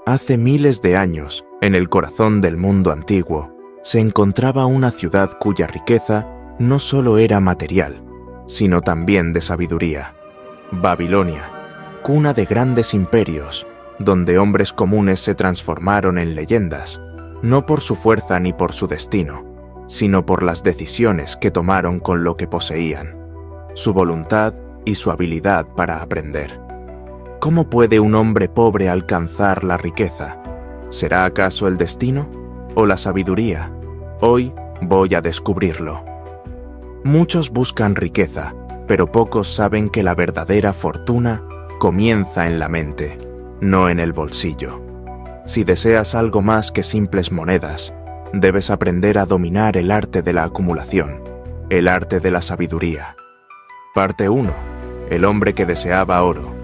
Hace miles de años, en el corazón del mundo antiguo, se encontraba una ciudad cuya riqueza no solo era material, sino también de sabiduría. Babilonia, cuna de grandes imperios, donde hombres comunes se transformaron en leyendas, no por su fuerza ni por su destino, sino por las decisiones que tomaron con lo que poseían, su voluntad y su habilidad para aprender. ¿Cómo puede un hombre pobre alcanzar la riqueza? ¿Será acaso el destino o la sabiduría? Hoy voy a descubrirlo. Muchos buscan riqueza, pero pocos saben que la verdadera fortuna comienza en la mente, no en el bolsillo. Si deseas algo más que simples monedas, debes aprender a dominar el arte de la acumulación, el arte de la sabiduría. Parte 1. El hombre que deseaba oro.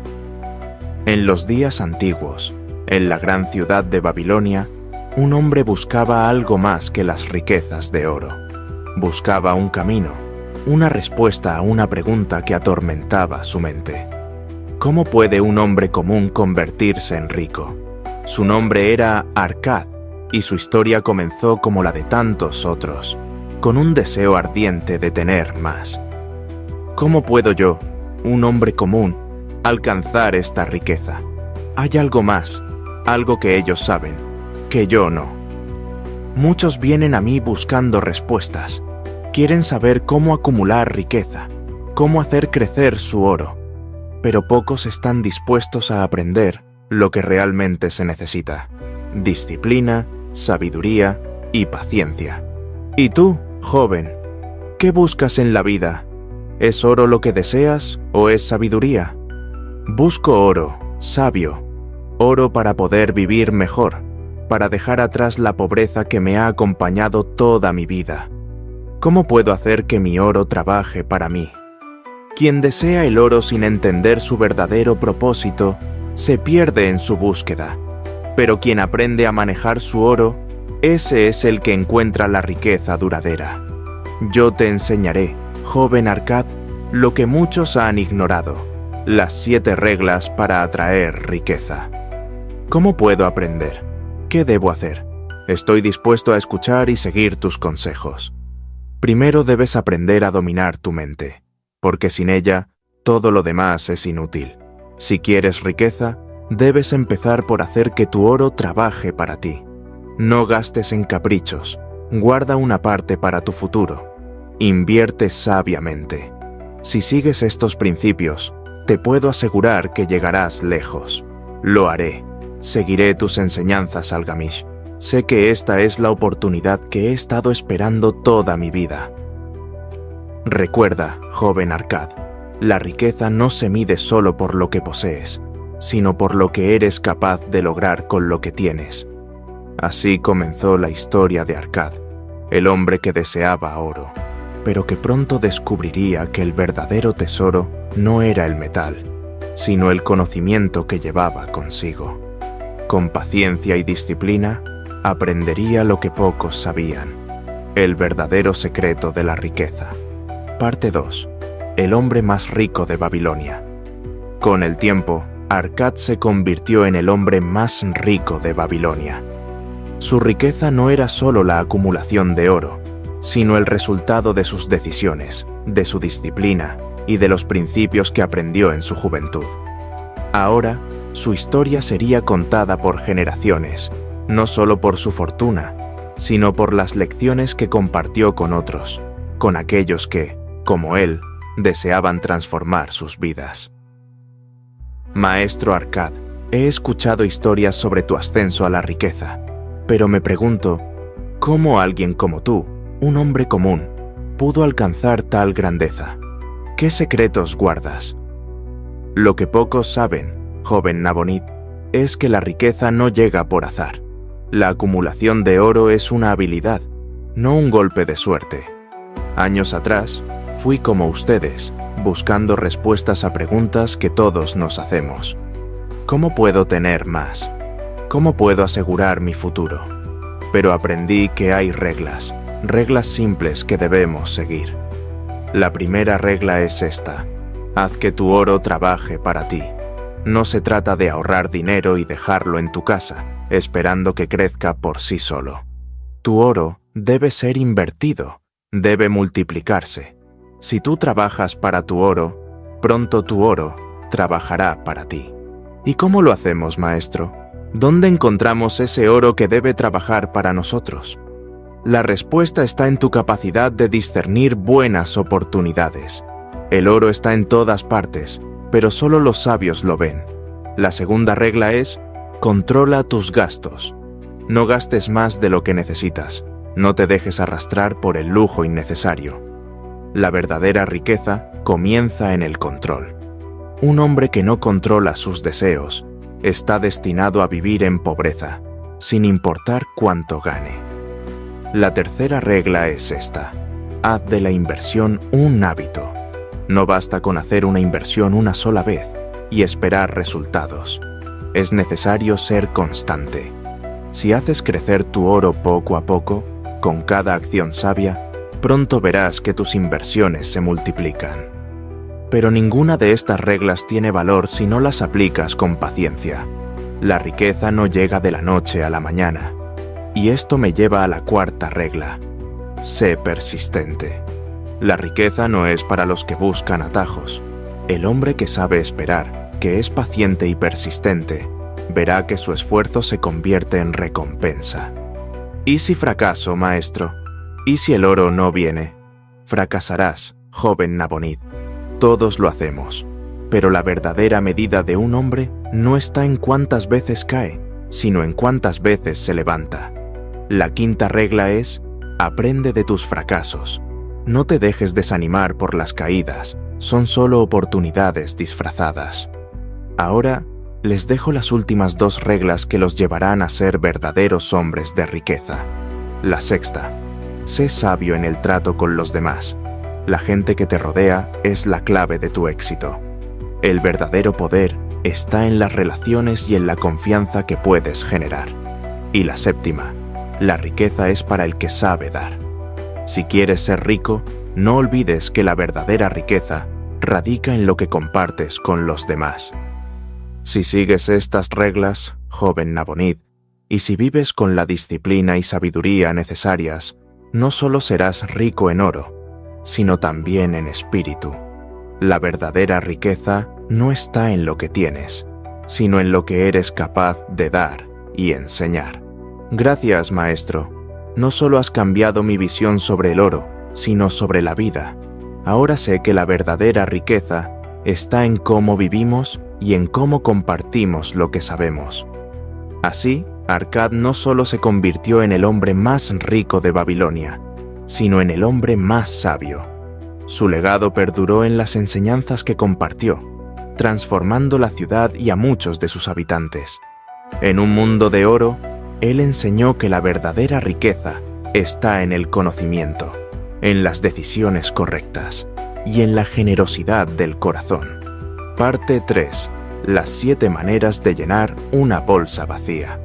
En los días antiguos, en la gran ciudad de Babilonia, un hombre buscaba algo más que las riquezas de oro. Buscaba un camino, una respuesta a una pregunta que atormentaba su mente. ¿Cómo puede un hombre común convertirse en rico? Su nombre era Arkad, y su historia comenzó como la de tantos otros, con un deseo ardiente de tener más. ¿Cómo puedo yo, un hombre común, alcanzar esta riqueza? Hay algo más, algo que ellos saben, que yo no. Muchos vienen a mí buscando respuestas. Quieren saber cómo acumular riqueza, cómo hacer crecer su oro, pero pocos están dispuestos a aprender lo que realmente se necesita: disciplina, sabiduría y paciencia. ¿Y tú, joven, qué buscas en la vida? ¿Es oro lo que deseas o es sabiduría? Busco oro, sabio, oro para poder vivir mejor, para dejar atrás la pobreza que me ha acompañado toda mi vida. ¿Cómo puedo hacer que mi oro trabaje para mí? Quien desea el oro sin entender su verdadero propósito, se pierde en su búsqueda. Pero quien aprende a manejar su oro, ese es el que encuentra la riqueza duradera. Yo te enseñaré, joven Arkad, lo que muchos han ignorado: las 7 reglas para atraer riqueza. ¿Cómo puedo aprender? ¿Qué debo hacer? Estoy dispuesto a escuchar y seguir tus consejos. Primero debes aprender a dominar tu mente, porque sin ella, todo lo demás es inútil. Si quieres riqueza, debes empezar por hacer que tu oro trabaje para ti. No gastes en caprichos, guarda una parte para tu futuro. Invierte sabiamente. Si sigues estos principios, te puedo asegurar que llegarás lejos. Lo haré. Seguiré tus enseñanzas, Algamish. Sé que esta es la oportunidad que he estado esperando toda mi vida. Recuerda, joven Arkad, la riqueza no se mide solo por lo que posees, sino por lo que eres capaz de lograr con lo que tienes. Así comenzó la historia de Arkad, el hombre que deseaba oro, pero que pronto descubriría que el verdadero tesoro no era el metal, sino el conocimiento que llevaba consigo. Con paciencia y disciplina, aprendería lo que pocos sabían: el verdadero secreto de la riqueza. Parte 2. El hombre más rico de Babilonia. Con el tiempo, Arkad se convirtió en el hombre más rico de Babilonia. Su riqueza no era solo la acumulación de oro, sino el resultado de sus decisiones, de su disciplina y de los principios que aprendió en su juventud. Ahora, su historia sería contada por generaciones, no solo por su fortuna, sino por las lecciones que compartió con otros, con aquellos que, como él, deseaban transformar sus vidas. Maestro Arkad, he escuchado historias sobre tu ascenso a la riqueza, pero me pregunto, ¿cómo alguien como tú, un hombre común, pudo alcanzar tal grandeza? ¿Qué secretos guardas? Lo que pocos saben, joven Nabonid, es que la riqueza no llega por azar. La acumulación de oro es una habilidad, no un golpe de suerte. Años atrás, fui como ustedes, buscando respuestas a preguntas que todos nos hacemos. ¿Cómo puedo tener más? ¿Cómo puedo asegurar mi futuro? Pero aprendí que hay reglas simples que debemos seguir. La primera regla es esta: haz que tu oro trabaje para ti. No se trata de ahorrar dinero y dejarlo en tu casa, esperando que crezca por sí solo. Tu oro debe ser invertido, debe multiplicarse. Si tú trabajas para tu oro, pronto tu oro trabajará para ti. ¿Y cómo lo hacemos, maestro? ¿Dónde encontramos ese oro que debe trabajar para nosotros? La respuesta está en tu capacidad de discernir buenas oportunidades. El oro está en todas partes, pero solo los sabios lo ven. La segunda regla es: controla tus gastos. No gastes más de lo que necesitas. No te dejes arrastrar por el lujo innecesario. La verdadera riqueza comienza en el control. Un hombre que no controla sus deseos está destinado a vivir en pobreza, sin importar cuánto gane. La tercera regla es esta: haz de la inversión un hábito. No basta con hacer una inversión una sola vez y esperar resultados. Es necesario ser constante. Si haces crecer tu oro poco a poco, con cada acción sabia, pronto verás que tus inversiones se multiplican. Pero ninguna de estas reglas tiene valor si no las aplicas con paciencia. La riqueza no llega de la noche a la mañana. Y esto me lleva a la cuarta regla: sé persistente. La riqueza no es para los que buscan atajos. El hombre que sabe esperar, que es paciente y persistente, verá que su esfuerzo se convierte en recompensa. ¿Y si fracaso, maestro? ¿Y si el oro no viene? Fracasarás, joven Nabonid. Todos lo hacemos. Pero la verdadera medida de un hombre no está en cuántas veces cae, sino en cuántas veces se levanta. La quinta regla es: aprende de tus fracasos. No te dejes desanimar por las caídas, son solo oportunidades disfrazadas. Ahora les dejo las últimas dos reglas que los llevarán a ser verdaderos hombres de riqueza. La sexta: sé sabio en el trato con los demás. La gente que te rodea es la clave de tu éxito. El verdadero poder está en las relaciones y en la confianza que puedes generar. Y la séptima: la riqueza es para el que sabe dar. Si quieres ser rico, no olvides que la verdadera riqueza radica en lo que compartes con los demás. Si sigues estas reglas, joven Nabonid, y si vives con la disciplina y sabiduría necesarias, no solo serás rico en oro, sino también en espíritu. La verdadera riqueza no está en lo que tienes, sino en lo que eres capaz de dar y enseñar. Gracias, maestro. No solo has cambiado mi visión sobre el oro, sino sobre la vida. Ahora sé que la verdadera riqueza está en cómo vivimos y en cómo compartimos lo que sabemos. Así, Arkad no solo se convirtió en el hombre más rico de Babilonia, sino en el hombre más sabio. Su legado perduró en las enseñanzas que compartió, transformando la ciudad y a muchos de sus habitantes. En un mundo de oro, él enseñó que la verdadera riqueza está en el conocimiento, en las decisiones correctas y en la generosidad del corazón. Parte 3. Las 7 maneras de llenar una bolsa vacía.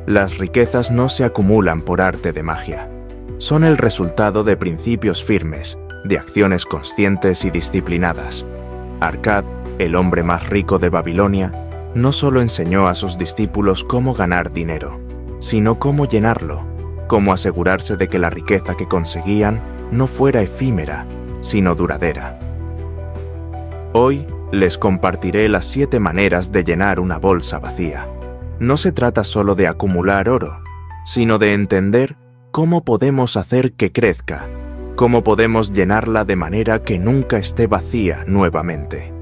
Las riquezas no se acumulan por arte de magia. Son el resultado de principios firmes, de acciones conscientes y disciplinadas. Arkad, el hombre más rico de Babilonia, no solo enseñó a sus discípulos cómo ganar dinero, sino cómo llenarlo, cómo asegurarse de que la riqueza que conseguían no fuera efímera, sino duradera. Hoy les compartiré las 7 maneras de llenar una bolsa vacía. No se trata solo de acumular oro, sino de entender cómo podemos hacer que crezca, cómo podemos llenarla de manera que nunca esté vacía nuevamente.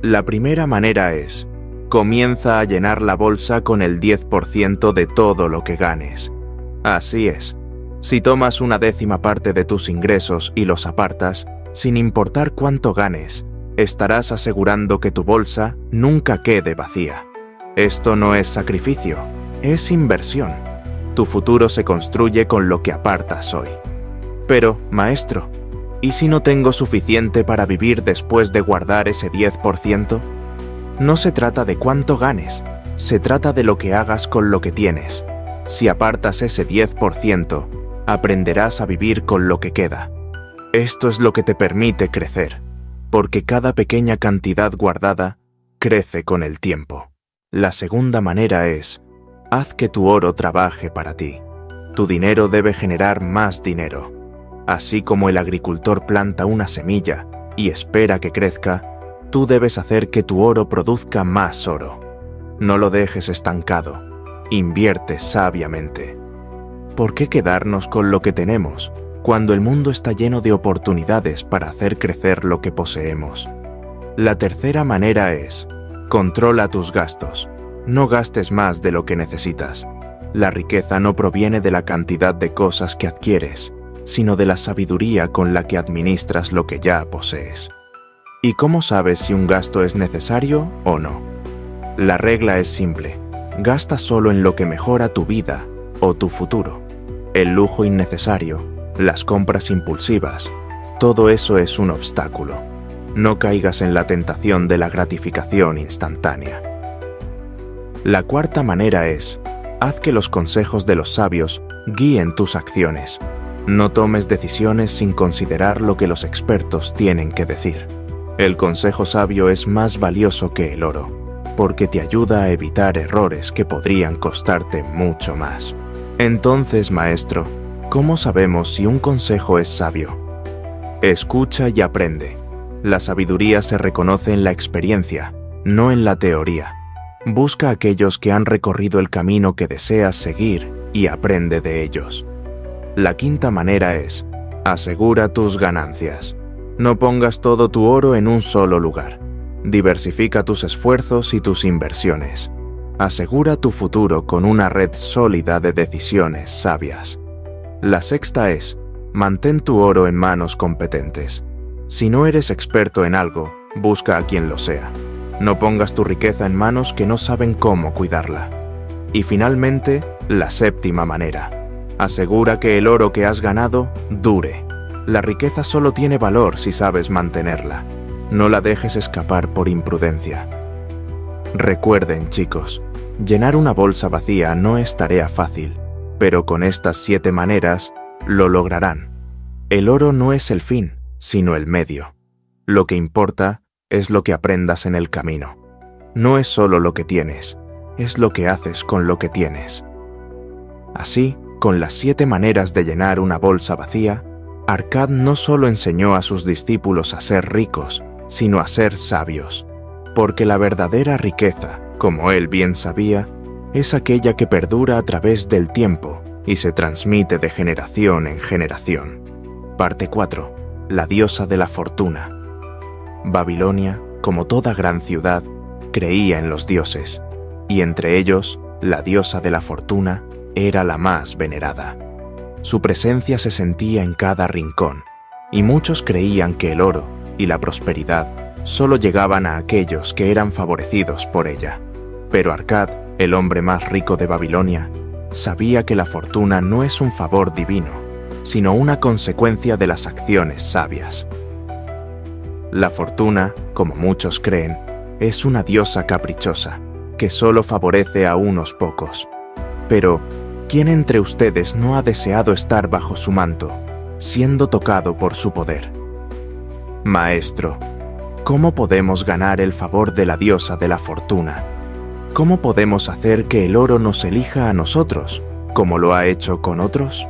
La primera manera es: comienza a llenar la bolsa con el 10% de todo lo que ganes. Así es. Si tomas una 10ª parte de tus ingresos y los apartas, sin importar cuánto ganes, estarás asegurando que tu bolsa nunca quede vacía. Esto no es sacrificio, es inversión. Tu futuro se construye con lo que apartas hoy. Pero, maestro, ¿y si no tengo suficiente para vivir después de guardar ese 10%? No se trata de cuánto ganes, se trata de lo que hagas con lo que tienes. Si apartas ese 10%, aprenderás a vivir con lo que queda. Esto es lo que te permite crecer, porque cada pequeña cantidad guardada crece con el tiempo. La segunda manera es, haz que tu oro trabaje para ti. Tu dinero debe generar más dinero. Así como el agricultor planta una semilla y espera que crezca, tú debes hacer que tu oro produzca más oro. No lo dejes estancado. Invierte sabiamente. ¿Por qué quedarnos con lo que tenemos cuando el mundo está lleno de oportunidades para hacer crecer lo que poseemos? La tercera manera es, controla tus gastos. No gastes más de lo que necesitas. La riqueza no proviene de la cantidad de cosas que adquieres, sino de la sabiduría con la que administras lo que ya posees. ¿Y cómo sabes si un gasto es necesario o no? La regla es simple. Gasta solo en lo que mejora tu vida o tu futuro. El lujo innecesario, las compras impulsivas, todo eso es un obstáculo. No caigas en la tentación de la gratificación instantánea. La cuarta manera es, haz que los consejos de los sabios guíen tus acciones. No tomes decisiones sin considerar lo que los expertos tienen que decir. El consejo sabio es más valioso que el oro, porque te ayuda a evitar errores que podrían costarte mucho más. Entonces, maestro, ¿cómo sabemos si un consejo es sabio? Escucha y aprende. La sabiduría se reconoce en la experiencia, no en la teoría. Busca a aquellos que han recorrido el camino que deseas seguir y aprende de ellos. La quinta manera es, asegura tus ganancias. No pongas todo tu oro en un solo lugar. Diversifica tus esfuerzos y tus inversiones. Asegura tu futuro con una red sólida de decisiones sabias. La sexta es, mantén tu oro en manos competentes. Si no eres experto en algo, busca a quien lo sea. No pongas tu riqueza en manos que no saben cómo cuidarla. Y finalmente, la séptima manera. Asegura que el oro que has ganado dure. La riqueza solo tiene valor si sabes mantenerla. No la dejes escapar por imprudencia. Recuerden, chicos, llenar una bolsa vacía no es tarea fácil, pero con estas 7 maneras lo lograrán. El oro no es el fin, sino el medio. Lo que importa es lo que aprendas en el camino. No es solo lo que tienes, es lo que haces con lo que tienes. Así, con las 7 maneras de llenar una bolsa vacía, Arkad no solo enseñó a sus discípulos a ser ricos, sino a ser sabios, porque la verdadera riqueza, como él bien sabía, es aquella que perdura a través del tiempo y se transmite de generación en generación. Parte 4. La diosa de la fortuna. Babilonia, como toda gran ciudad, creía en los dioses, y entre ellos, la diosa de la fortuna era la más venerada. Su presencia se sentía en cada rincón, y muchos creían que el oro y la prosperidad solo llegaban a aquellos que eran favorecidos por ella. Pero Arkad, el hombre más rico de Babilonia, sabía que la fortuna no es un favor divino, sino una consecuencia de las acciones sabias. La fortuna, como muchos creen, es una diosa caprichosa, que solo favorece a unos pocos. Pero, ¿quién entre ustedes no ha deseado estar bajo su manto, siendo tocado por su poder? Maestro, ¿cómo podemos ganar el favor de la diosa de la fortuna? ¿Cómo podemos hacer que el oro nos elija a nosotros, como lo ha hecho con otros?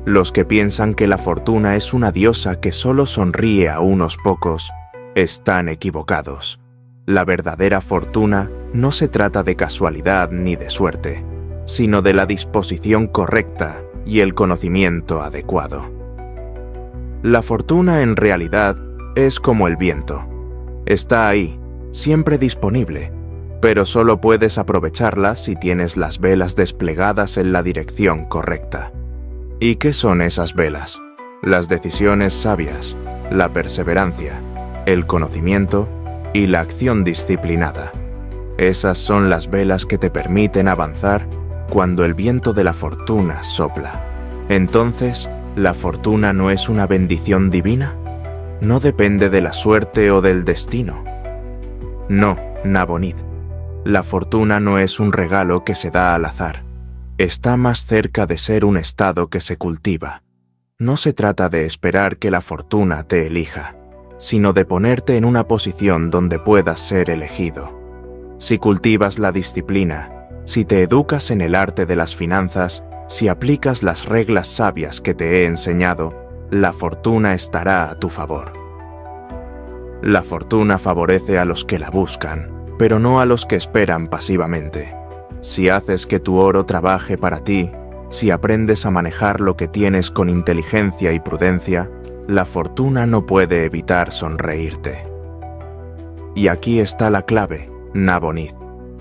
Los que piensan que la fortuna es una diosa que solo sonríe a unos pocos, están equivocados. La verdadera fortuna no se trata de casualidad ni de suerte, sino de la disposición correcta y el conocimiento adecuado. La fortuna en realidad es como el viento. Está ahí, siempre disponible, pero solo puedes aprovecharla si tienes las velas desplegadas en la dirección correcta. ¿Y qué son esas velas? Las decisiones sabias, la perseverancia, el conocimiento y la acción disciplinada. Esas son las velas que te permiten avanzar cuando el viento de la fortuna sopla. Entonces, ¿la fortuna no es una bendición divina? ¿No depende de la suerte o del destino? No, Nabonid. La fortuna no es un regalo que se da al azar. Está más cerca de ser un estado que se cultiva. No se trata de esperar que la fortuna te elija, sino de ponerte en una posición donde puedas ser elegido. Si cultivas la disciplina, si te educas en el arte de las finanzas, si aplicas las reglas sabias que te he enseñado, la fortuna estará a tu favor. La fortuna favorece a los que la buscan, pero no a los que esperan pasivamente. Si haces que tu oro trabaje para ti, si aprendes a manejar lo que tienes con inteligencia y prudencia, la fortuna no puede evitar sonreírte. Y aquí está la clave, Nabonid.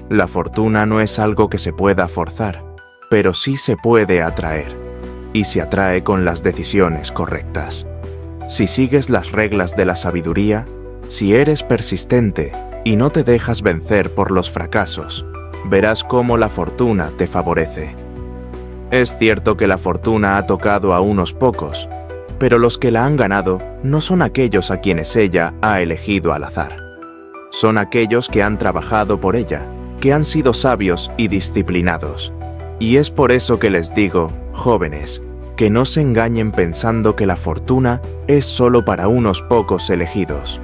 La fortuna no es algo que se pueda forzar, pero sí se puede atraer, y se atrae con las decisiones correctas. Si sigues las reglas de la sabiduría, si eres persistente y no te dejas vencer por los fracasos, verás cómo la fortuna te favorece. Es cierto que la fortuna ha tocado a unos pocos, pero los que la han ganado no son aquellos a quienes ella ha elegido al azar. Son aquellos que han trabajado por ella, que han sido sabios y disciplinados. Y es por eso que les digo, jóvenes, que no se engañen pensando que la fortuna es solo para unos pocos elegidos.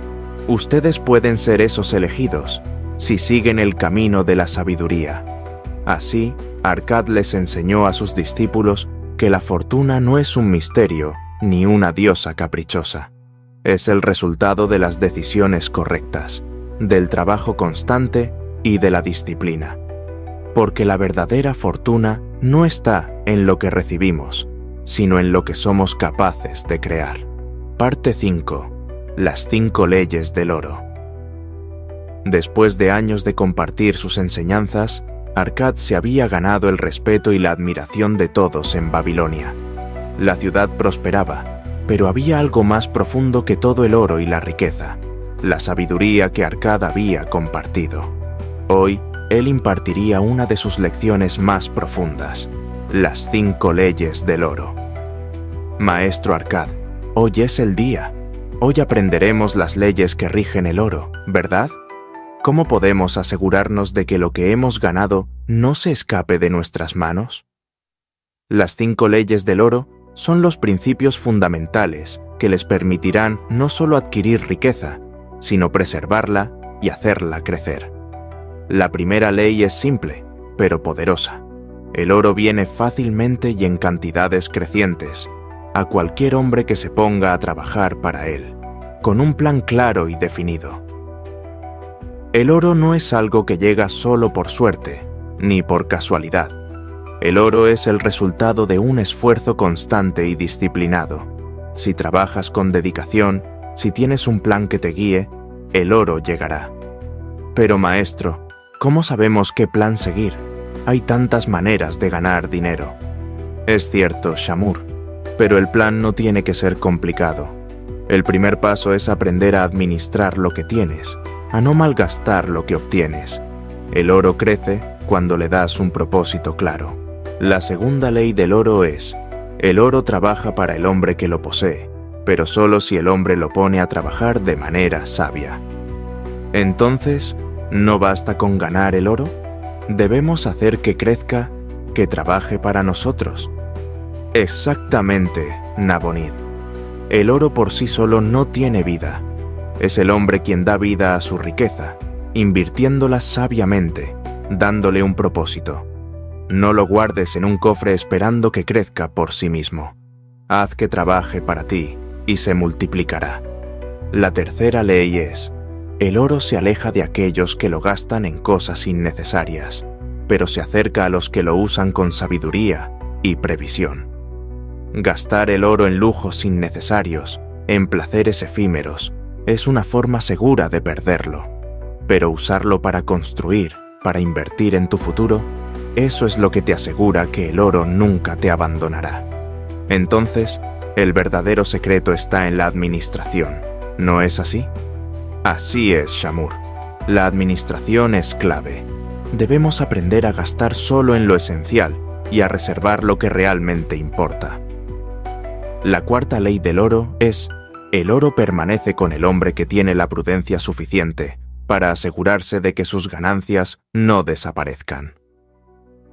Ustedes pueden ser esos elegidos, si siguen el camino de la sabiduría. Así, Arkad les enseñó a sus discípulos que la fortuna no es un misterio ni una diosa caprichosa. Es el resultado de las decisiones correctas, del trabajo constante y de la disciplina. Porque la verdadera fortuna no está en lo que recibimos, sino en lo que somos capaces de crear. Parte 5. Las 5 leyes del oro. Después de años de compartir sus enseñanzas, Arkad se había ganado el respeto y la admiración de todos en Babilonia. La ciudad prosperaba, pero había algo más profundo que todo el oro y la riqueza, la sabiduría que Arkad había compartido. Hoy, él impartiría una de sus lecciones más profundas, las 5 leyes del oro. Maestro Arkad, hoy es el día. Hoy aprenderemos las leyes que rigen el oro, ¿verdad? ¿Cómo podemos asegurarnos de que lo que hemos ganado no se escape de nuestras manos? Las 5 leyes del oro son los principios fundamentales que les permitirán no solo adquirir riqueza, sino preservarla y hacerla crecer. La primera ley es simple, pero poderosa. El oro viene fácilmente y en cantidades crecientes a cualquier hombre que se ponga a trabajar para él, con un plan claro y definido. El oro no es algo que llega solo por suerte, ni por casualidad. El oro es el resultado de un esfuerzo constante y disciplinado. Si trabajas con dedicación, si tienes un plan que te guíe, el oro llegará. Pero maestro, ¿cómo sabemos qué plan seguir? Hay tantas maneras de ganar dinero. Es cierto, Shamur, pero el plan no tiene que ser complicado. El primer paso es aprender a administrar lo que tienes, a no malgastar lo que obtienes. El oro crece cuando le das un propósito claro. La segunda ley del oro es: el oro trabaja para el hombre que lo posee, pero solo si el hombre lo pone a trabajar de manera sabia. Entonces, ¿no basta con ganar el oro? Debemos hacer que crezca, que trabaje para nosotros. Exactamente, Nabonid. El oro por sí solo no tiene vida. Es el hombre quien da vida a su riqueza, invirtiéndola sabiamente, dándole un propósito. No lo guardes en un cofre esperando que crezca por sí mismo. Haz que trabaje para ti y se multiplicará. La tercera ley es: el oro se aleja de aquellos que lo gastan en cosas innecesarias, pero se acerca a los que lo usan con sabiduría y previsión. Gastar el oro en lujos innecesarios, en placeres efímeros, es una forma segura de perderlo. Pero usarlo para construir, para invertir en tu futuro, eso es lo que te asegura que el oro nunca te abandonará. Entonces, el verdadero secreto está en la administración, ¿no es así? Así es, Shamur. La administración es clave. Debemos aprender a gastar solo en lo esencial y a reservar lo que realmente importa. La cuarta ley del oro es: el oro permanece con el hombre que tiene la prudencia suficiente para asegurarse de que sus ganancias no desaparezcan.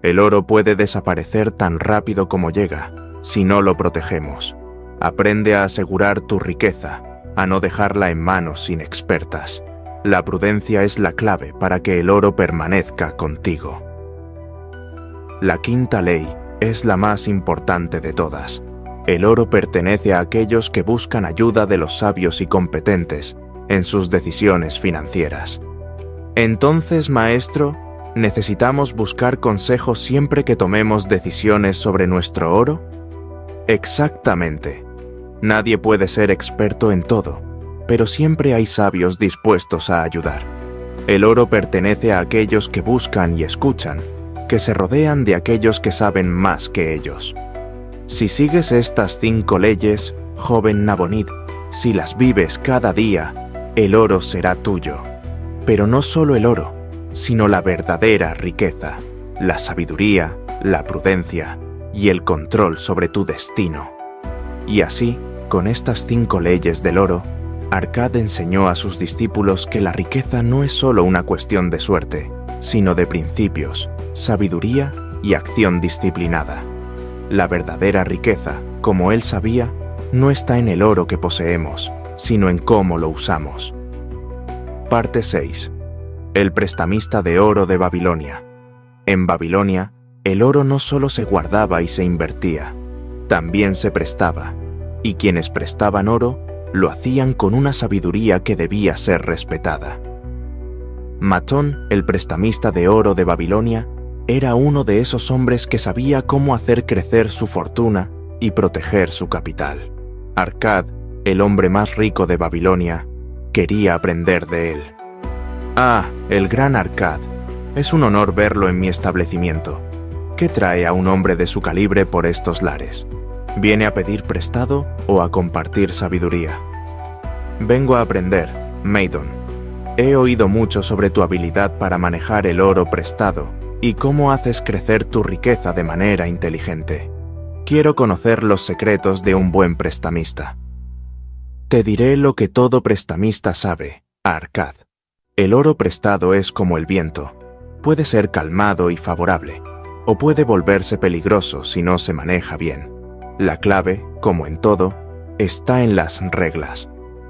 El oro puede desaparecer tan rápido como llega, si no lo protegemos. Aprende a asegurar tu riqueza, a no dejarla en manos inexpertas. La prudencia es la clave para que el oro permanezca contigo. La quinta ley es la más importante de todas. El oro pertenece a aquellos que buscan ayuda de los sabios y competentes en sus decisiones financieras. Entonces, maestro, ¿necesitamos buscar consejos siempre que tomemos decisiones sobre nuestro oro? Exactamente. Nadie puede ser experto en todo, pero siempre hay sabios dispuestos a ayudar. El oro pertenece a aquellos que buscan y escuchan, que se rodean de aquellos que saben más que ellos. Si sigues estas 5 leyes, joven Nabonid, si las vives cada día, el oro será tuyo. Pero no solo el oro, sino la verdadera riqueza, la sabiduría, la prudencia y el control sobre tu destino. Y así, con estas 5 leyes del oro, Arkad enseñó a sus discípulos que la riqueza no es solo una cuestión de suerte, sino de principios, sabiduría y acción disciplinada. La verdadera riqueza, como él sabía, no está en el oro que poseemos, sino en cómo lo usamos. Parte 6. El prestamista de oro de Babilonia. En Babilonia, el oro no solo se guardaba y se invertía, también se prestaba, y quienes prestaban oro lo hacían con una sabiduría que debía ser respetada. Matón, el prestamista de oro de Babilonia, era uno de esos hombres que sabía cómo hacer crecer su fortuna y proteger su capital. Arkad, el hombre más rico de Babilonia, quería aprender de él. Ah, el gran Arkad. Es un honor verlo en mi establecimiento. ¿Qué trae a un hombre de su calibre por estos lares? ¿Viene a pedir prestado o a compartir sabiduría? Vengo a aprender, Maidon. He oído mucho sobre tu habilidad para manejar el oro prestado y cómo haces crecer tu riqueza de manera inteligente. Quiero conocer los secretos de un buen prestamista. Te diré lo que todo prestamista sabe, Arkad. El oro prestado es como el viento. Puede ser calmado y favorable, o puede volverse peligroso si no se maneja bien. La clave, como en todo, está en las reglas.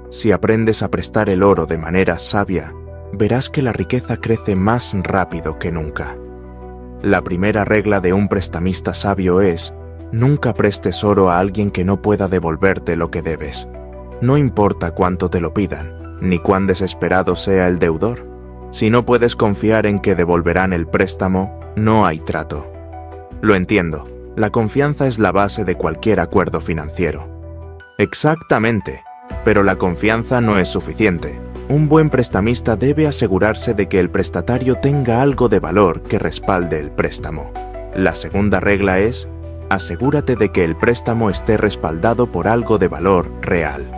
Si aprendes a prestar el oro de manera sabia, verás que la riqueza crece más rápido que nunca. La primera regla de un prestamista sabio es: nunca prestes oro a alguien que no pueda devolverte lo que debes. No importa cuánto te lo pidan, ni cuán desesperado sea el deudor. Si no puedes confiar en que devolverán el préstamo, no hay trato. Lo entiendo. La confianza es la base de cualquier acuerdo financiero. Exactamente, pero la confianza no es suficiente. Un buen prestamista debe asegurarse de que el prestatario tenga algo de valor que respalde el préstamo. La segunda regla es: asegúrate de que el préstamo esté respaldado por algo de valor real.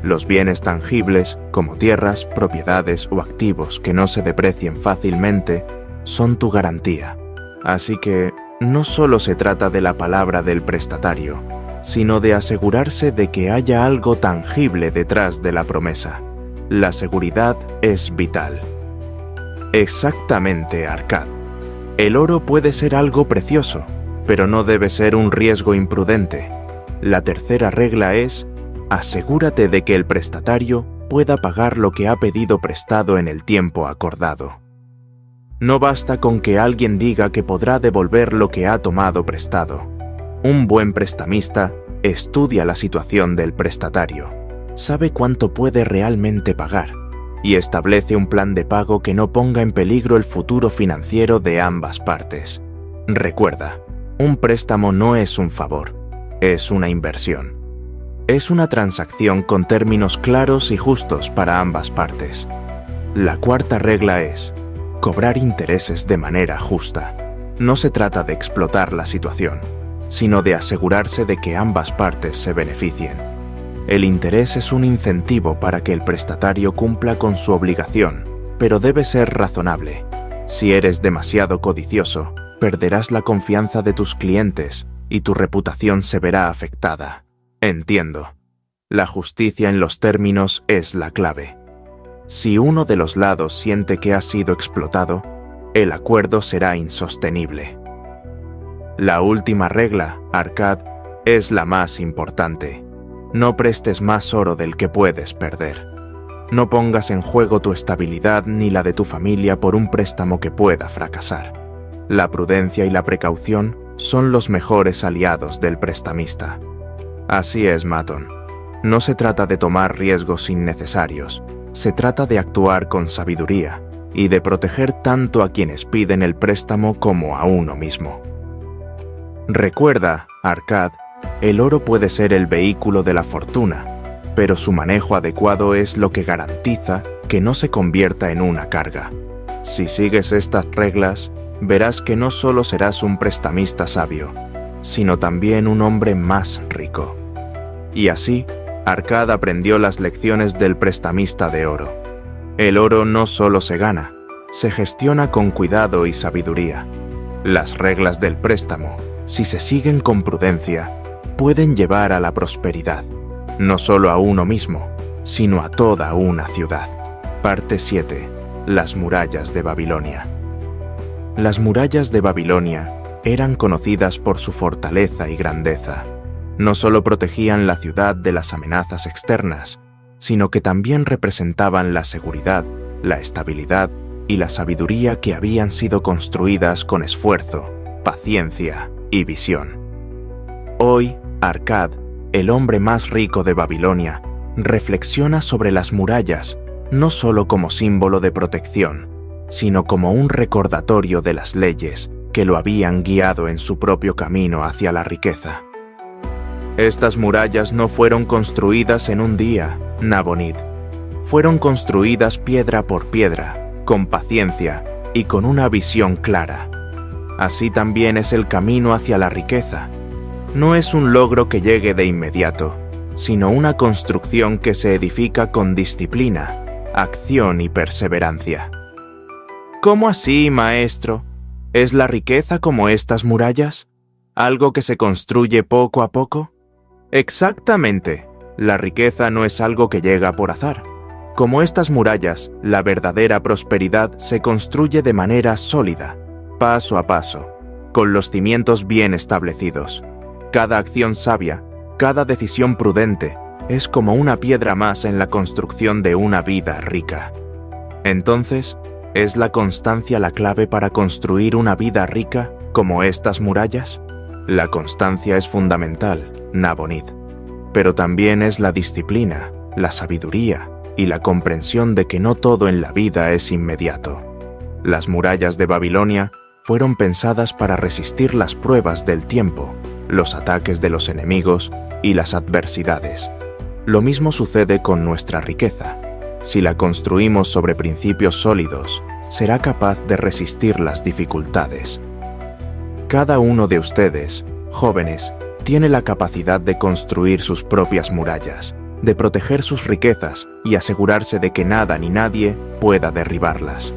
Los bienes tangibles, como tierras, propiedades o activos que no se deprecien fácilmente, son tu garantía. Así que no solo se trata de la palabra del prestatario, sino de asegurarse de que haya algo tangible detrás de la promesa. La seguridad es vital. Exactamente, Arkad. El oro puede ser algo precioso, pero no debe ser un riesgo imprudente. La tercera regla es: asegúrate de que el prestatario pueda pagar lo que ha pedido prestado en el tiempo acordado. No basta con que alguien diga que podrá devolver lo que ha tomado prestado. Un buen prestamista estudia la situación del prestatario, sabe cuánto puede realmente pagar y establece un plan de pago que no ponga en peligro el futuro financiero de ambas partes. Recuerda, un préstamo no es un favor, es una inversión. Es una transacción con términos claros y justos para ambas partes. La cuarta regla es: cobrar intereses de manera justa. No se trata de explotar la situación, sino de asegurarse de que ambas partes se beneficien. El interés es un incentivo para que el prestatario cumpla con su obligación, pero debe ser razonable. Si eres demasiado codicioso, perderás la confianza de tus clientes y tu reputación se verá afectada. Entiendo. La justicia en los términos es la clave. Si uno de los lados siente que ha sido explotado, el acuerdo será insostenible. La última regla, Arkad, es la más importante. No prestes más oro del que puedes perder. No pongas en juego tu estabilidad ni la de tu familia por un préstamo que pueda fracasar. La prudencia y la precaución son los mejores aliados del prestamista. Así es, Maton. No se trata de tomar riesgos innecesarios, se trata de actuar con sabiduría y de proteger tanto a quienes piden el préstamo como a uno mismo. Recuerda, Arkad, el oro puede ser el vehículo de la fortuna, pero su manejo adecuado es lo que garantiza que no se convierta en una carga. Si sigues estas reglas, verás que no solo serás un prestamista sabio, sino también un hombre más rico. Y así, Arkad aprendió las lecciones del prestamista de oro. El oro no solo se gana, se gestiona con cuidado y sabiduría. Las reglas del préstamo, si se siguen con prudencia, pueden llevar a la prosperidad, no solo a uno mismo, sino a toda una ciudad. Parte 7. Las murallas de Babilonia. Las murallas de Babilonia eran conocidas por su fortaleza y grandeza. No solo protegían la ciudad de las amenazas externas, sino que también representaban la seguridad, la estabilidad y la sabiduría que habían sido construidas con esfuerzo, paciencia y visión. Hoy, Arkad, el hombre más rico de Babilonia, reflexiona sobre las murallas no solo como símbolo de protección, sino como un recordatorio de las leyes que lo habían guiado en su propio camino hacia la riqueza. Estas murallas no fueron construidas en un día, Nabonid. Fueron construidas piedra por piedra, con paciencia y con una visión clara. Así también es el camino hacia la riqueza. No es un logro que llegue de inmediato, sino una construcción que se edifica con disciplina, acción y perseverancia. ¿Cómo así, maestro? ¿Es la riqueza como estas murallas? ¿Algo que se construye poco a poco? Exactamente. La riqueza no es algo que llega por azar. Como estas murallas, la verdadera prosperidad se construye de manera sólida, paso a paso, con los cimientos bien establecidos. Cada acción sabia, cada decisión prudente, es como una piedra más en la construcción de una vida rica. Entonces, ¿es la constancia la clave para construir una vida rica como estas murallas? La constancia es fundamental, Nabonid, pero también es la disciplina, la sabiduría y la comprensión de que no todo en la vida es inmediato. Las murallas de Babilonia fueron pensadas para resistir las pruebas del tiempo, los ataques de los enemigos y las adversidades. Lo mismo sucede con nuestra riqueza. Si la construimos sobre principios sólidos, será capaz de resistir las dificultades. Cada uno de ustedes, jóvenes, tiene la capacidad de construir sus propias murallas, de proteger sus riquezas y asegurarse de que nada ni nadie pueda derribarlas.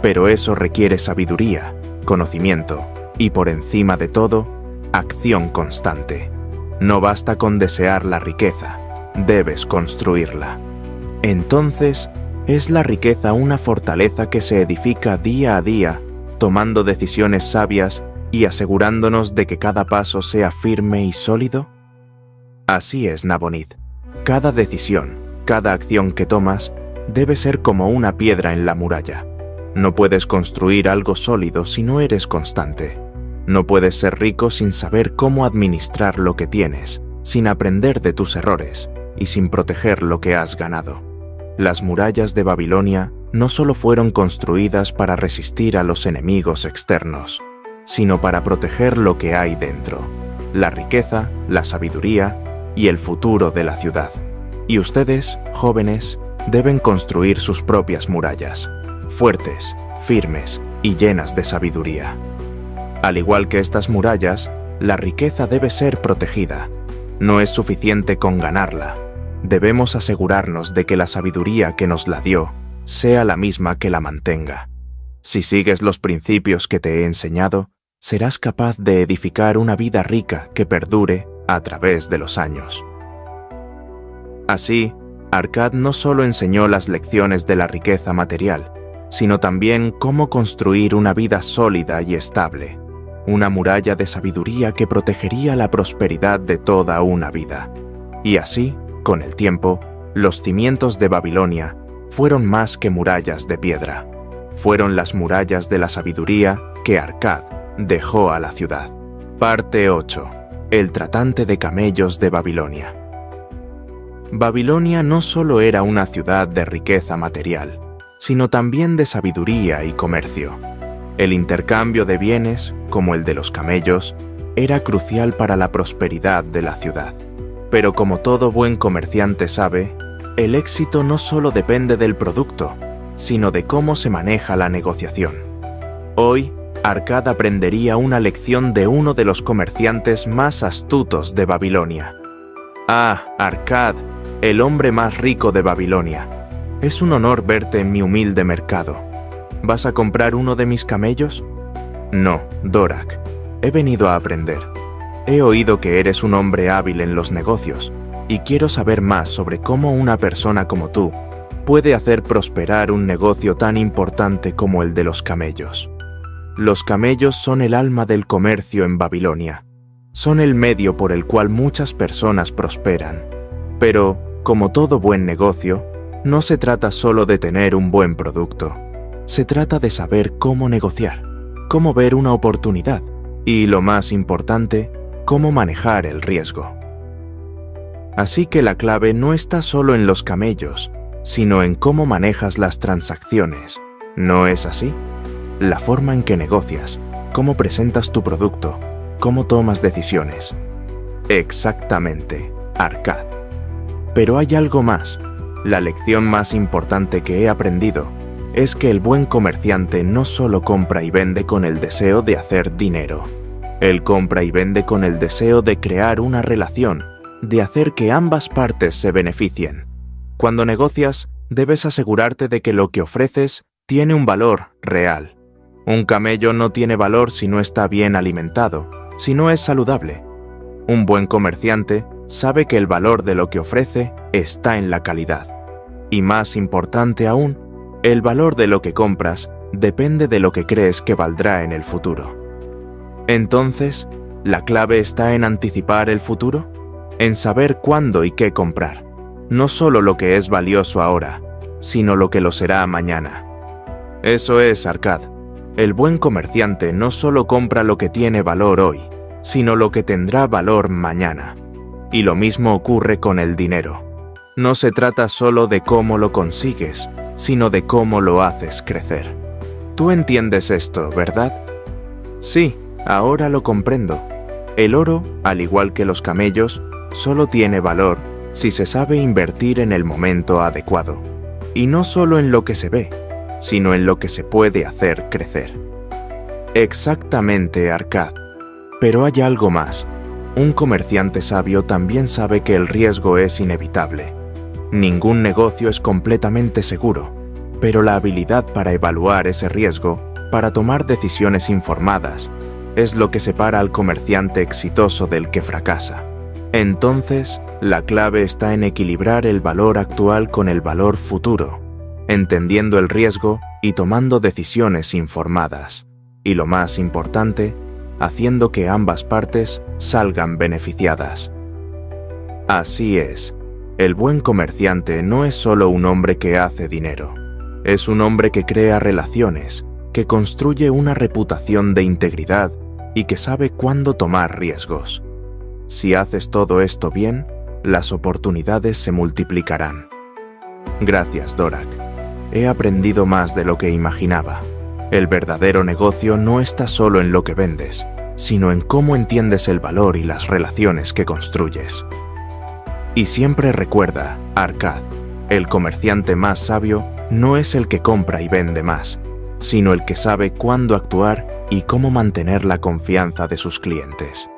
Pero eso requiere sabiduría, conocimiento y, por encima de todo, acción constante. No basta con desear la riqueza, debes construirla. Entonces, ¿es la riqueza una fortaleza que se edifica día a día, tomando decisiones sabias y asegurándonos de que cada paso sea firme y sólido? Así es, Nabonid. Cada decisión, cada acción que tomas, debe ser como una piedra en la muralla. No puedes construir algo sólido si no eres constante. No puedes ser rico sin saber cómo administrar lo que tienes, sin aprender de tus errores y sin proteger lo que has ganado. Las murallas de Babilonia no solo fueron construidas para resistir a los enemigos externos, sino para proteger lo que hay dentro, la riqueza, la sabiduría y el futuro de la ciudad. Y ustedes, jóvenes, deben construir sus propias murallas, fuertes, firmes y llenas de sabiduría. Al igual que estas murallas, la riqueza debe ser protegida. No es suficiente con ganarla. Debemos asegurarnos de que la sabiduría que nos la dio sea la misma que la mantenga. Si sigues los principios que te he enseñado, serás capaz de edificar una vida rica que perdure a través de los años. Así, Arkad no solo enseñó las lecciones de la riqueza material, sino también cómo construir una vida sólida y estable, una muralla de sabiduría que protegería la prosperidad de toda una vida. Y así, Con el tiempo, los cimientos de Babilonia fueron más que murallas de piedra. Fueron las murallas de la sabiduría que Arkad dejó a la ciudad. Parte 8. El tratante de camellos de Babilonia. Babilonia no solo era una ciudad de riqueza material, sino también de sabiduría y comercio. El intercambio de bienes, como el de los camellos, era crucial para la prosperidad de la ciudad. Pero como todo buen comerciante sabe, el éxito no solo depende del producto, sino de cómo se maneja la negociación. Hoy, Arkad aprendería una lección de uno de los comerciantes más astutos de Babilonia. Ah, Arkad, el hombre más rico de Babilonia. Es un honor verte en mi humilde mercado. ¿Vas a comprar uno de mis camellos? No, Dorak. He venido a aprender. He oído que eres un hombre hábil en los negocios y quiero saber más sobre cómo una persona como tú puede hacer prosperar un negocio tan importante como el de los camellos. Los camellos son el alma del comercio en Babilonia. Son el medio por el cual muchas personas prosperan. Pero, como todo buen negocio, no se trata solo de tener un buen producto. Se trata de saber cómo negociar, cómo ver una oportunidad y, lo más importante, cómo manejar el riesgo. Así que la clave no está solo en los camellos, sino en cómo manejas las transacciones. ¿No es así? La forma en que negocias, cómo presentas tu producto, cómo tomas decisiones. Exactamente, Arkad. Pero hay algo más. La lección más importante que he aprendido es que el buen comerciante no solo compra y vende con el deseo de hacer dinero. Él compra y vende con el deseo de crear una relación, de hacer que ambas partes se beneficien. Cuando negocias, debes asegurarte de que lo que ofreces tiene un valor real. Un camello no tiene valor si no está bien alimentado, si no es saludable. Un buen comerciante sabe que el valor de lo que ofrece está en la calidad. Y más importante aún, el valor de lo que compras depende de lo que crees que valdrá en el futuro. Entonces, ¿la clave está en anticipar el futuro? En saber cuándo y qué comprar. No solo lo que es valioso ahora, sino lo que lo será mañana. Eso es, Arkad. El buen comerciante no solo compra lo que tiene valor hoy, sino lo que tendrá valor mañana. Y lo mismo ocurre con el dinero. No se trata solo de cómo lo consigues, sino de cómo lo haces crecer. Tú entiendes esto, ¿verdad? Sí, ahora lo comprendo. El oro, al igual que los camellos, solo tiene valor si se sabe invertir en el momento adecuado. Y no solo en lo que se ve, sino en lo que se puede hacer crecer. Exactamente, Arkad. Pero hay algo más. Un comerciante sabio también sabe que el riesgo es inevitable. Ningún negocio es completamente seguro, pero la habilidad para evaluar ese riesgo, para tomar decisiones informadas, es lo que separa al comerciante exitoso del que fracasa. Entonces, la clave está en equilibrar el valor actual con el valor futuro, entendiendo el riesgo y tomando decisiones informadas. Y lo más importante, haciendo que ambas partes salgan beneficiadas. Así es, el buen comerciante no es solo un hombre que hace dinero, es un hombre que crea relaciones, que construye una reputación de integridad y que sabe cuándo tomar riesgos. Si haces todo esto bien, las oportunidades se multiplicarán. Gracias, Dorak. He aprendido más de lo que imaginaba. El verdadero negocio no está solo en lo que vendes, sino en cómo entiendes el valor y las relaciones que construyes. Y siempre recuerda, Arkad, el comerciante más sabio no es el que compra y vende más, sino el que sabe cuándo actuar y cómo mantener la confianza de sus clientes.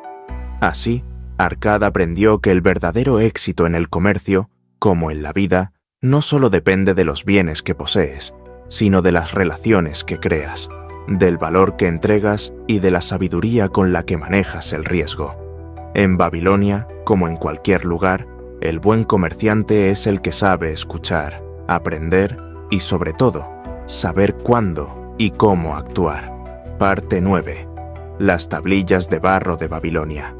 Así, Arkad aprendió que el verdadero éxito en el comercio, como en la vida, no solo depende de los bienes que posees, sino de las relaciones que creas, del valor que entregas y de la sabiduría con la que manejas el riesgo. En Babilonia, como en cualquier lugar, el buen comerciante es el que sabe escuchar, aprender y, sobre todo, saber cuándo y cómo actuar. Parte 9. Las tablillas de barro de Babilonia.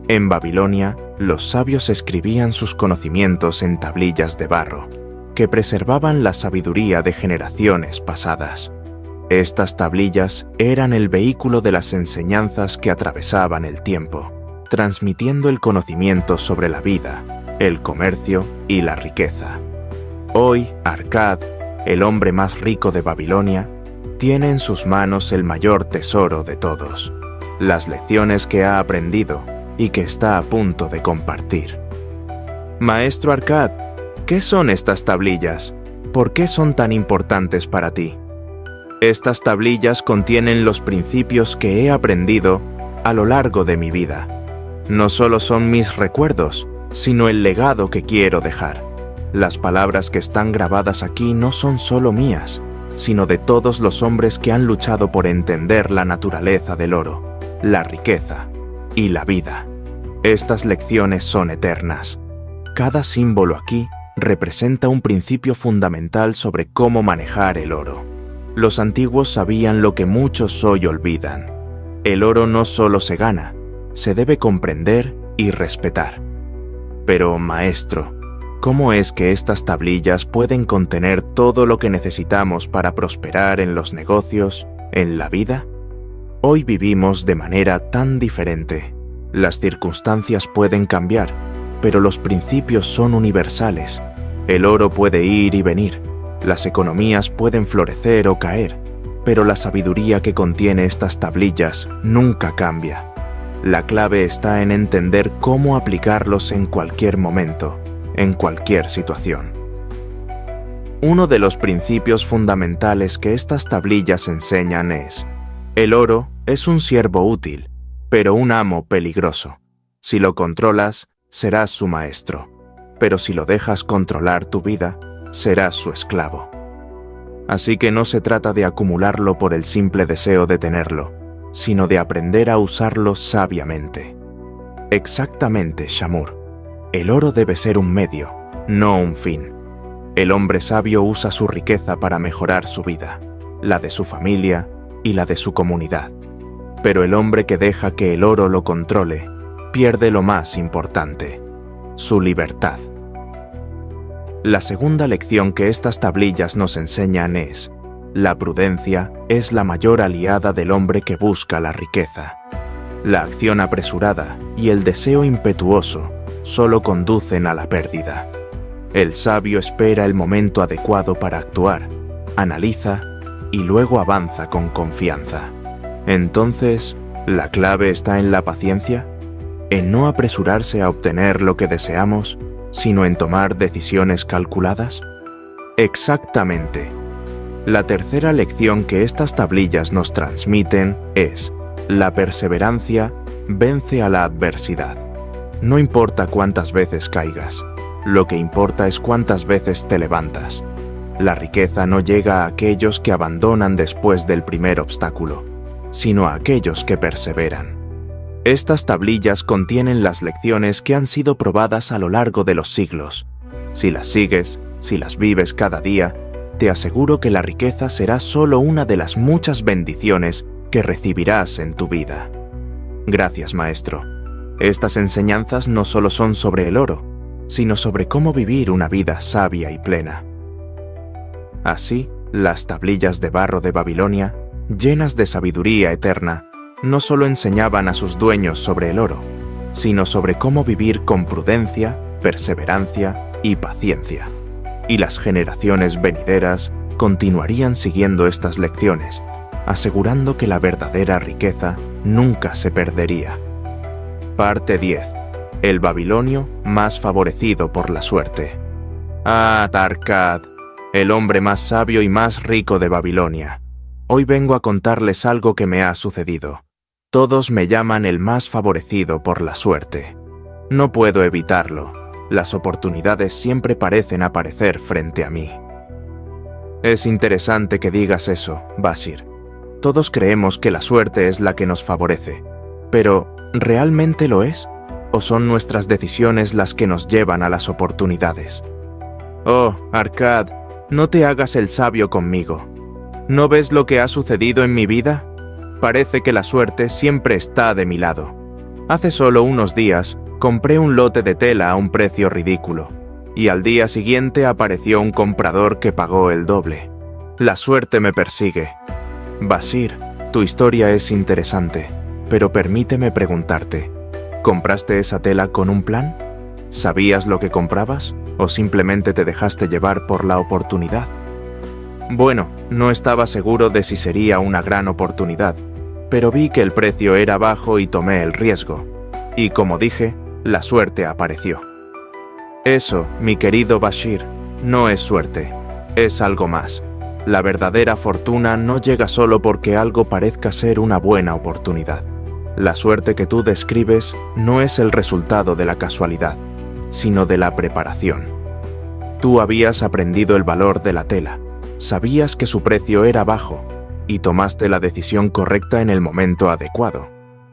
En Babilonia, los sabios escribían sus conocimientos en tablillas de barro, que preservaban la sabiduría de generaciones pasadas. Estas tablillas eran el vehículo de las enseñanzas que atravesaban el tiempo, transmitiendo el conocimiento sobre la vida, el comercio y la riqueza. Hoy, Arkad, el hombre más rico de Babilonia, tiene en sus manos el mayor tesoro de todos, las lecciones que ha aprendido y que está a punto de compartir. Maestro Arkad, ¿qué son estas tablillas? ¿Por qué son tan importantes para ti? Estas tablillas contienen los principios que he aprendido a lo largo de mi vida. No solo son mis recuerdos, sino el legado que quiero dejar. Las palabras que están grabadas aquí no son solo mías, sino de todos los hombres que han luchado por entender la naturaleza del oro, la riqueza y la vida. Estas lecciones son eternas. Cada símbolo aquí representa un principio fundamental sobre cómo manejar el oro. Los antiguos sabían lo que muchos hoy olvidan. El oro no solo se gana, se debe comprender y respetar. Pero, maestro, ¿cómo es que estas tablillas pueden contener todo lo que necesitamos para prosperar en los negocios, en la vida? Hoy vivimos de manera tan diferente. Las circunstancias pueden cambiar, pero los principios son universales. El oro puede ir y venir. Las economías pueden florecer o caer, pero la sabiduría que contiene estas tablillas nunca cambia. La clave está en entender cómo aplicarlos en cualquier momento, en cualquier situación. Uno de los principios fundamentales que estas tablillas enseñan es: el oro es un siervo útil, pero un amo peligroso. Si lo controlas, serás su maestro, pero si lo dejas controlar tu vida, serás su esclavo. Así que no se trata de acumularlo por el simple deseo de tenerlo, sino de aprender a usarlo sabiamente. Exactamente, Shamur. El oro debe ser un medio, no un fin. El hombre sabio usa su riqueza para mejorar su vida, la de su familia y la de su comunidad. Pero el hombre que deja que el oro lo controle, pierde lo más importante: su libertad. La segunda lección que estas tablillas nos enseñan es: la prudencia es la mayor aliada del hombre que busca la riqueza. La acción apresurada y el deseo impetuoso solo conducen a la pérdida. El sabio espera el momento adecuado para actuar, analiza y luego avanza con confianza. Entonces, ¿la clave está en la paciencia? ¿En no apresurarse a obtener lo que deseamos, sino en tomar decisiones calculadas? Exactamente. La tercera lección que estas tablillas nos transmiten es: la perseverancia vence a la adversidad. No importa cuántas veces caigas, lo que importa es cuántas veces te levantas. La riqueza no llega a aquellos que abandonan después del primer obstáculo, sino a aquellos que perseveran. Estas tablillas contienen las lecciones que han sido probadas a lo largo de los siglos. Si las sigues, si las vives cada día, te aseguro que la riqueza será solo una de las muchas bendiciones que recibirás en tu vida. Gracias, maestro. Estas enseñanzas no solo son sobre el oro, sino sobre cómo vivir una vida sabia y plena. Así, las tablillas de barro de Babilonia, llenas de sabiduría eterna, no solo enseñaban a sus dueños sobre el oro, sino sobre cómo vivir con prudencia, perseverancia y paciencia. Y las generaciones venideras continuarían siguiendo estas lecciones, asegurando que la verdadera riqueza nunca se perdería. Parte 10. El babilonio más favorecido por la suerte. Ah, Arkad, el hombre más sabio y más rico de Babilonia. Hoy vengo a contarles algo que me ha sucedido. Todos me llaman el más favorecido por la suerte. No puedo evitarlo. Las oportunidades siempre parecen aparecer frente a mí. Es interesante que digas eso, Basir. Todos creemos que la suerte es la que nos favorece. Pero, ¿realmente lo es? ¿O son nuestras decisiones las que nos llevan a las oportunidades? Oh, Arkad, no te hagas el sabio conmigo. ¿No ves lo que ha sucedido en mi vida? Parece que la suerte siempre está de mi lado. Hace solo unos días Compré un lote de tela a un precio ridículo, y al día siguiente apareció un comprador que pagó el doble. La suerte me persigue. Bashir, tu historia es interesante, pero permíteme preguntarte, ¿compraste esa tela con un plan? ¿Sabías lo que comprabas o simplemente te dejaste llevar por la oportunidad? Bueno, no estaba seguro de si sería una gran oportunidad, pero vi que el precio era bajo y tomé el riesgo. Y como dije, la suerte apareció. Eso, mi querido Bashir, no es suerte, es algo más. La verdadera fortuna no llega solo porque algo parezca ser una buena oportunidad. La suerte que tú describes no es el resultado de la casualidad, sino de la preparación. Tú habías aprendido el valor de la tela, sabías que su precio era bajo y tomaste la decisión correcta en el momento adecuado.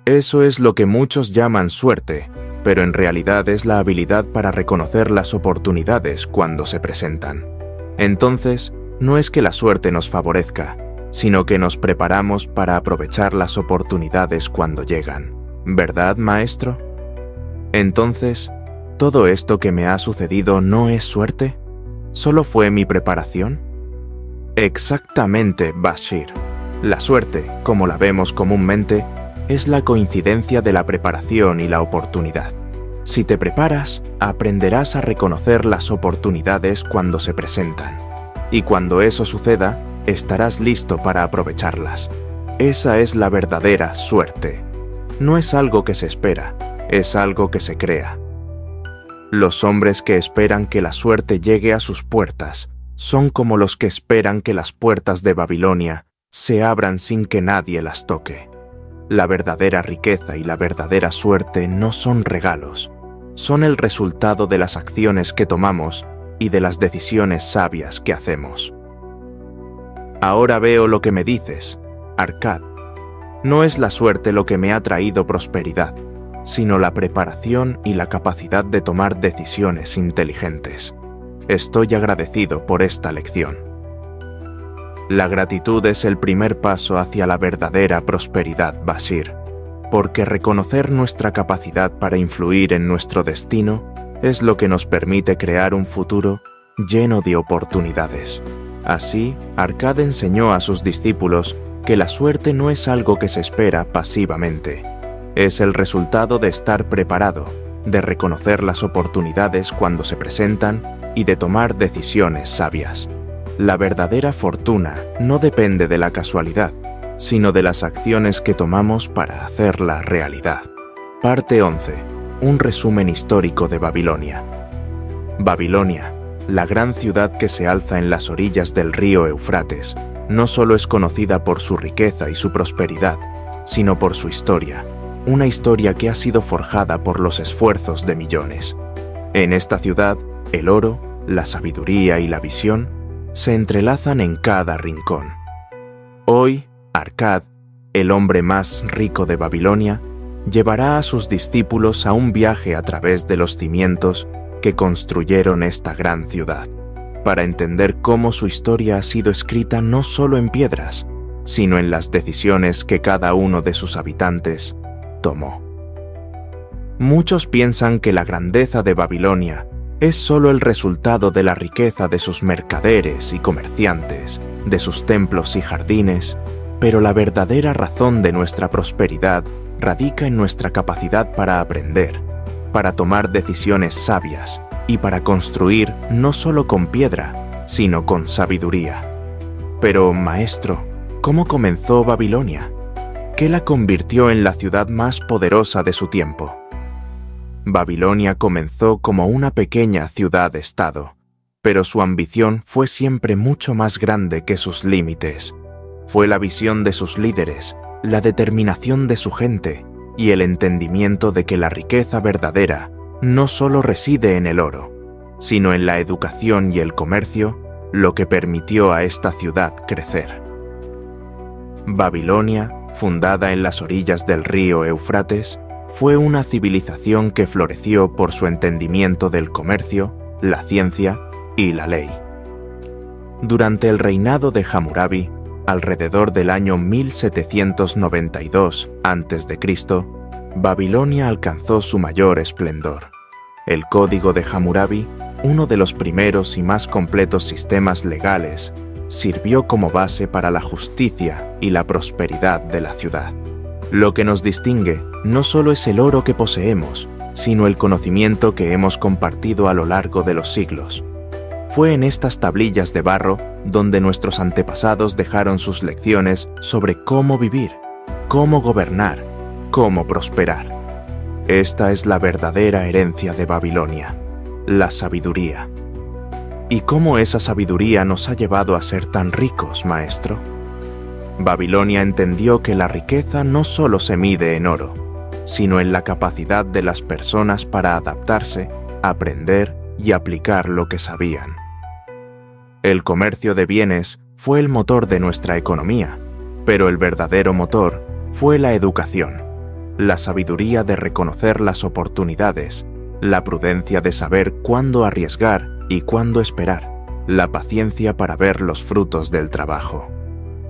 Eso es lo que muchos llaman suerte, pero en realidad es la habilidad para reconocer las oportunidades cuando se presentan. Entonces, no es que la suerte nos favorezca, sino que nos preparamos para aprovechar las oportunidades cuando llegan. ¿Verdad, maestro? Entonces, ¿todo esto que me ha sucedido no es suerte? ¿Solo fue mi preparación? Exactamente, Bashir. La suerte, como la vemos comúnmente, es la coincidencia de la preparación y la oportunidad. Si te preparas, aprenderás a reconocer las oportunidades cuando se presentan. Y cuando eso suceda, estarás listo para aprovecharlas. Esa es la verdadera suerte. No es algo que se espera, es algo que se crea. Los hombres que esperan que la suerte llegue a sus puertas son como los que esperan que las puertas de Babilonia se abran sin que nadie las toque. La verdadera riqueza y la verdadera suerte no son regalos, son el resultado de las acciones que tomamos y de las decisiones sabias que hacemos. Ahora veo lo que me dices, Arkad. No es la suerte lo que me ha traído prosperidad, sino la preparación y la capacidad de tomar decisiones inteligentes. Estoy agradecido por esta lección. La gratitud es el primer paso hacia la verdadera prosperidad, Bashir, porque reconocer nuestra capacidad para influir en nuestro destino es lo que nos permite crear un futuro lleno de oportunidades. Así, Arkad enseñó a sus discípulos que la suerte no es algo que se espera pasivamente. Es el resultado de estar preparado, de reconocer las oportunidades cuando se presentan y de tomar decisiones sabias. La verdadera fortuna no depende de la casualidad, sino de las acciones que tomamos para hacerla realidad. Parte 11. Un resumen histórico de Babilonia. Babilonia, la gran ciudad que se alza en las orillas del río Éufrates, no solo es conocida por su riqueza y su prosperidad, sino por su historia, una historia que ha sido forjada por los esfuerzos de millones. En esta ciudad, el oro, la sabiduría y la visión se entrelazan en cada rincón. Hoy, Arkad, el hombre más rico de Babilonia, llevará a sus discípulos a un viaje a través de los cimientos que construyeron esta gran ciudad, para entender cómo su historia ha sido escrita no solo en piedras, sino en las decisiones que cada uno de sus habitantes tomó. Muchos piensan que la grandeza de Babilonia es solo el resultado de la riqueza de sus mercaderes y comerciantes, de sus templos y jardines, pero la verdadera razón de nuestra prosperidad radica en nuestra capacidad para aprender, para tomar decisiones sabias y para construir no solo con piedra, sino con sabiduría. Pero, maestro, ¿cómo comenzó Babilonia? ¿Qué la convirtió en la ciudad más poderosa de su tiempo? Babilonia comenzó como una pequeña ciudad-estado, pero su ambición fue siempre mucho más grande que sus límites. Fue la visión de sus líderes, la determinación de su gente y el entendimiento de que la riqueza verdadera no solo reside en el oro, sino en la educación y el comercio, lo que permitió a esta ciudad crecer. Babilonia, fundada en las orillas del río Éufrates, fue una civilización que floreció por su entendimiento del comercio, la ciencia y la ley. Durante el reinado de Hammurabi, alrededor del año 1792 a.C., Babilonia alcanzó su mayor esplendor. El Código de Hammurabi, uno de los primeros y más completos sistemas legales, sirvió como base para la justicia y la prosperidad de la ciudad. Lo que nos distingue no solo es el oro que poseemos, sino el conocimiento que hemos compartido a lo largo de los siglos. Fue en estas tablillas de barro donde nuestros antepasados dejaron sus lecciones sobre cómo vivir, cómo gobernar, cómo prosperar. Esta es la verdadera herencia de Babilonia, la sabiduría. ¿Y cómo esa sabiduría nos ha llevado a ser tan ricos, maestro? Babilonia entendió que la riqueza no solo se mide en oro, sino en la capacidad de las personas para adaptarse, aprender y aplicar lo que sabían. El comercio de bienes fue el motor de nuestra economía, pero el verdadero motor fue la educación, la sabiduría de reconocer las oportunidades, la prudencia de saber cuándo arriesgar y cuándo esperar, la paciencia para ver los frutos del trabajo.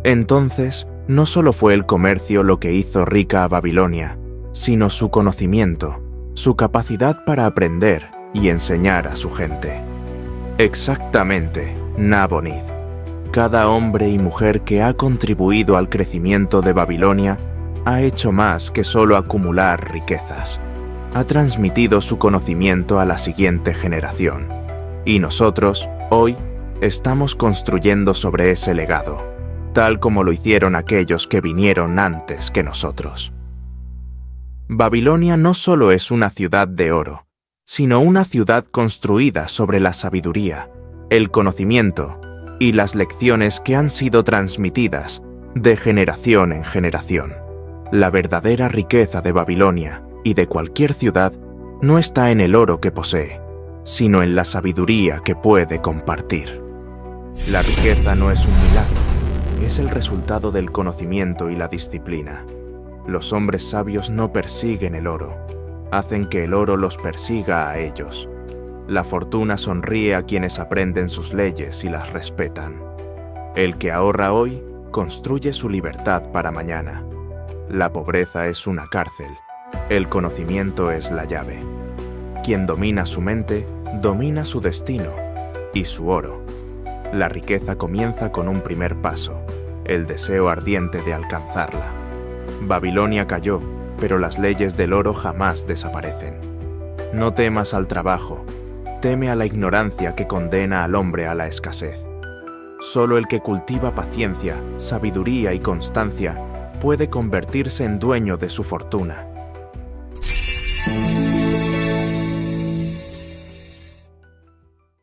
Entonces, no solo fue el comercio lo que hizo rica a Babilonia, sino su conocimiento, su capacidad para aprender y enseñar a su gente. Exactamente, Nabonid. Cada hombre y mujer que ha contribuido al crecimiento de Babilonia ha hecho más que solo acumular riquezas. Ha transmitido su conocimiento a la siguiente generación. Y nosotros, hoy, estamos construyendo sobre ese legado, tal como lo hicieron aquellos que vinieron antes que nosotros. Babilonia no solo es una ciudad de oro, sino una ciudad construida sobre la sabiduría, el conocimiento y las lecciones que han sido transmitidas de generación en generación. La verdadera riqueza de Babilonia y de cualquier ciudad no está en el oro que posee, sino en la sabiduría que puede compartir. La riqueza no es un milagro, es el resultado del conocimiento y la disciplina. Los hombres sabios no persiguen el oro, hacen que el oro los persiga a ellos. La fortuna sonríe a quienes aprenden sus leyes y las respetan. El que ahorra hoy, construye su libertad para mañana. La pobreza es una cárcel, el conocimiento es la llave. Quien domina su mente, domina su destino y su oro. La riqueza comienza con un primer paso, el deseo ardiente de alcanzarla. Babilonia cayó, pero las leyes del oro jamás desaparecen. No temas al trabajo, teme a la ignorancia que condena al hombre a la escasez. Solo el que cultiva paciencia, sabiduría y constancia puede convertirse en dueño de su fortuna.